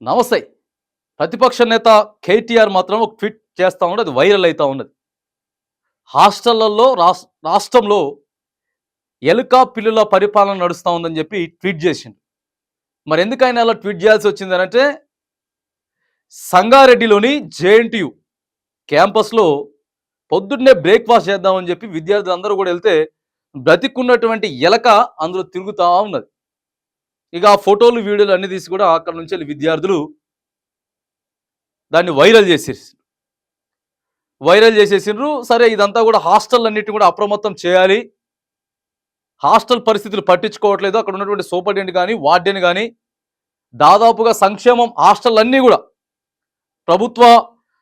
నమస్తే. ప్రతిపక్ష నేత కేటీఆర్ మాత్రం ఒక ట్వీట్ చేస్తా ఉన్నది, అది వైరల్ అవుతా ఉన్నది. హాస్టళ్లలో రాష్ట్రంలో ఎలుక పిల్లుల పరిపాలన నడుస్తూ ఉందని చెప్పి ట్వీట్ చేసిండు. మరి ఎందుకు ఆయన అలా ట్వీట్ చేయాల్సి వచ్చింది అంటే, సంగారెడ్డిలోని జేఎన్టీయు క్యాంపస్లో పొద్దున్నే బ్రేక్ఫాస్ట్ చేద్దామని చెప్పి విద్యార్థులందరూ కూడా వెళ్తే బ్రతికున్నటువంటి ఎలక అందులో తిరుగుతూ ఉన్నది. ఇక ఆ ఫోటోలు వీడియోలు అన్ని తీసి కూడా అక్కడ నుంచి వెళ్ళి విద్యార్థులు దాన్ని వైరల్ చేసేసిండ్రు. సరే, ఇదంతా కూడా హాస్టల్ అన్నిటిని కూడా అప్రమత్తం చేయాలి, హాస్టల్ పరిస్థితులు పట్టించుకోవట్లేదు, అక్కడ ఉన్నటువంటి సూపరింటెండెంట్ కానీ వార్డెన్ కానీ దాదాపుగా సంక్షేమం హాస్టల్ అన్నీ కూడా ప్రభుత్వ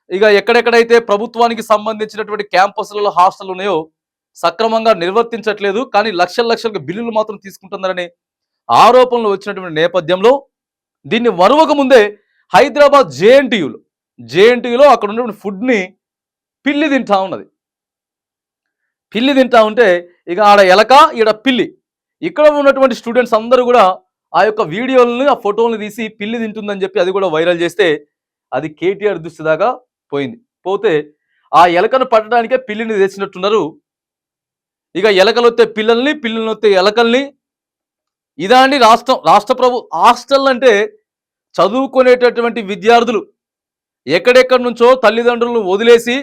ఇక ఎక్కడెక్కడైతే ప్రభుత్వానికి సంబంధించినటువంటి క్యాంపస్లలో హాస్టల్ ఉన్నాయో సక్రమంగా నిర్వర్తించట్లేదు, కానీ లక్షల బిల్లులు మాత్రం తీసుకుంటున్నారని ఆరోపణలు వచ్చినటువంటి నేపథ్యంలో దీన్ని మరొక ముందే హైదరాబాద్ జేఎన్టీయులో అక్కడ ఉన్నటువంటి ఫుడ్ని పిల్లి తింటా ఉన్నది. పిల్లి తింటా ఉంటే ఇక ఆడ ఎలక, ఈడ పిల్లి, ఇక్కడ ఉన్నటువంటి స్టూడెంట్స్ అందరూ కూడా ఆ యొక్క వీడియోలను ఆ ఫోటోలను తీసి పిల్లి తింటుందని చెప్పి అది కూడా వైరల్ చేస్తే అది కేటీఆర్ దృష్టి దాకా పోతే ఆ ఎలకను పట్టడానికే పిల్లిని తెచ్చినట్టున్నారు. ఇక ఎలకలు వస్తే పిల్లల్ని, పిల్లల్ని వస్తే ఎలకల్ని, ఇదాండి రాష్ట్ర హాస్టల్ అంటే చదువుకునేటటువంటి విద్యార్థులు ఎక్కడెక్కడి నుంచో తల్లిదండ్రులను వదిలేసి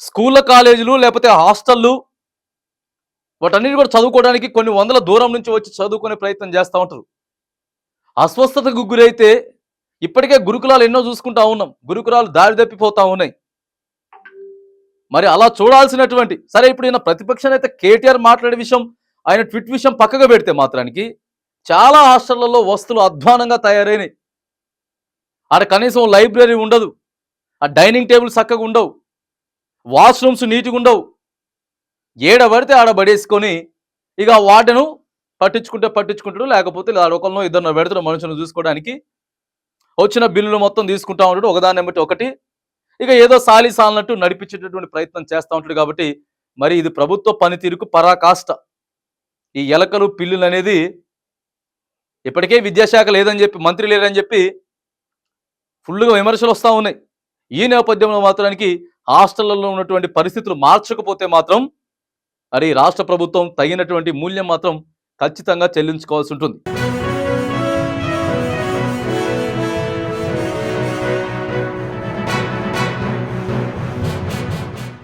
స్కూళ్ళ, కాలేజీలు లేకపోతే హాస్టళ్ళు వాటన్నిటి కూడా చదువుకోవడానికి కొన్ని వందల దూరం నుంచి వచ్చి చదువుకునే ప్రయత్నం చేస్తూ ఉంటారు. అస్వస్థతకు గురైతే ఇప్పటికే గురుకులాలు ఎన్నో చూసుకుంటా ఉన్నాం, గురుకులాలు దారి తప్పిపోతా ఉన్నాయి. మరి అలా చూడాల్సినటువంటి, సరే ఇప్పుడు ఈయన ప్రతిపక్ష నేత కేటీఆర్ మాట్లాడే విషయం, ఆయన ట్వీట్ విషయం పక్కగా పెడితే మాత్రానికి చాలా హాస్టళ్లలో వస్తువులు అధ్వానంగా తయారైనాయి. ఆడ కనీసం లైబ్రరీ ఉండదు, ఆ డైనింగ్ టేబుల్ చక్కగా ఉండవు, వాష్రూమ్స్ నీట్గా ఉండవు, ఏడ పడితే ఆడ పడేసుకొని ఇక వాటిను పట్టించుకుంటాడు, లేకపోతే ఒకరినో ఇద్దరినో పెడతాడు మనుషులను చూసుకోవడానికి. వచ్చిన బిల్లులు మొత్తం తీసుకుంటా ఉంటాడు, ఒకదాన్ని బట్టి ఒకటి, ఇక ఏదో సాలినట్టు నడిపించేటటువంటి ప్రయత్నం చేస్తూ ఉంటాడు. కాబట్టి మరి ఇది ప్రభుత్వ పనితీరుకు పరాకాష్ట. ఈ ఎలకలు, పిల్లులు అనేది ఇప్పటికే విద్యాశాఖ లేదని చెప్పి, మంత్రి లేదని చెప్పి ఫుల్గా విమర్శలు వస్తూ ఉన్నాయి. ఈ నేపథ్యంలో మాత్రానికి హాస్టళ్లలో ఉన్నటువంటి పరిస్థితులు మార్చకపోతే మాత్రం మరి రాష్ట్ర ప్రభుత్వం తగినటువంటి మూల్యం మాత్రం ఖచ్చితంగా చెల్లించుకోవాల్సి ఉంటుంది.